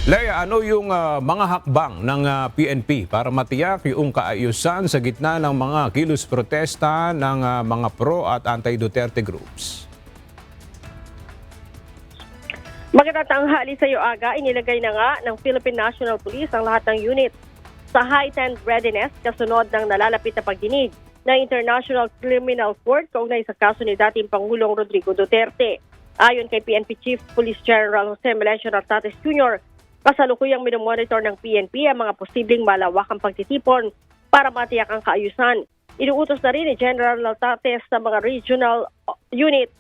Lea, ano yung mga hakbang ng PNP para matiyak yung kaayusan sa gitna ng mga kilos protesta ng mga pro at anti-Duterte groups? Magandang tanghali sa iyo, Aga. Inilagay na nga ng Philippine National Police ang lahat ng unit sa heightened readiness kasunod ng nalalapit na pagdinig ng International Criminal Court kaugnay sa kaso ni dating Pangulong Rodrigo Duterte. Ayon kay PNP Chief Police General Jose Melencio Nartates Jr., kasalukuyang minomonitor ng PNP ang mga posibleng malawakang pagtitipon para matiyak ang kaayusan. Inuutos na rin ni General Nartates sa mga regional unit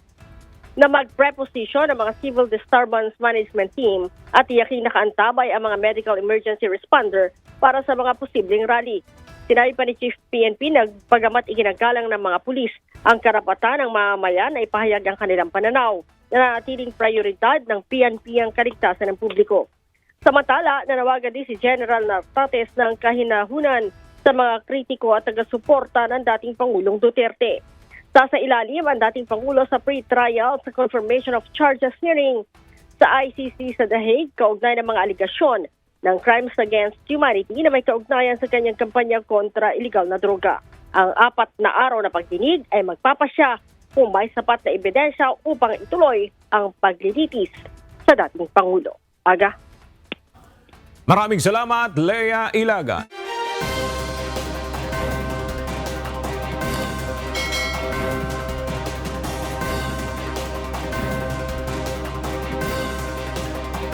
na mag-preposition ang mga Civil Disturbance Management Team at tiyaking nakaantabay ang mga medical emergency responder para sa mga posibleng rally. Sinabi pa ni Chief PNP na pagamat iginagalang ng mga pulis ang karapatan ng mamamayan na ipahayag ang kanilang pananaw, na nanatiling prioridad ng PNP ang kaligtasan ng publiko. Samantala, nanawagan din si General Nartates ng kahinahunan sa mga kritiko at taga-suporta ng dating Pangulong Duterte. Sa ilalim ang dating Pangulo sa pre-trial sa confirmation of charges hearing sa ICC sa The Hague kaugnay ng mga aligasyon ng crimes against humanity na may kaugnayan sa kanyang kampanya kontra illegal na droga. Ang 4 na araw na pagdinig ay magpapasya kung may sapat na ebidensya upang ituloy ang paglilitis sa dating Pangulo. Aga. Maraming salamat, Lea Ilaga.